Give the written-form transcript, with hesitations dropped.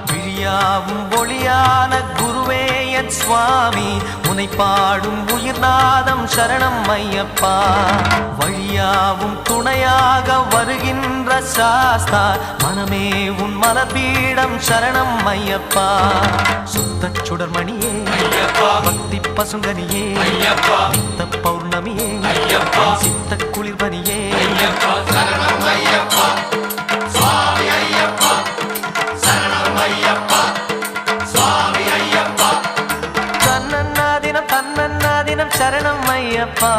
விழியாவும் ஒளியான குருவே என் சுவாமி உனை பாடும் உயிர்நாதம் சரணம் ஐயப்பா வழியாவும் துணையாக வருகின்ற சாஸ்தா மனமே உன் மலபீடம் சரணம் ஐயப்பா சுத்த சுடர்மணியே பக்தி பசுங்கனியே நித்த பௌர்ணமியே சித்த குளிர்பனியே தன்னன்னாதினம் சரணம் ஐயப்பா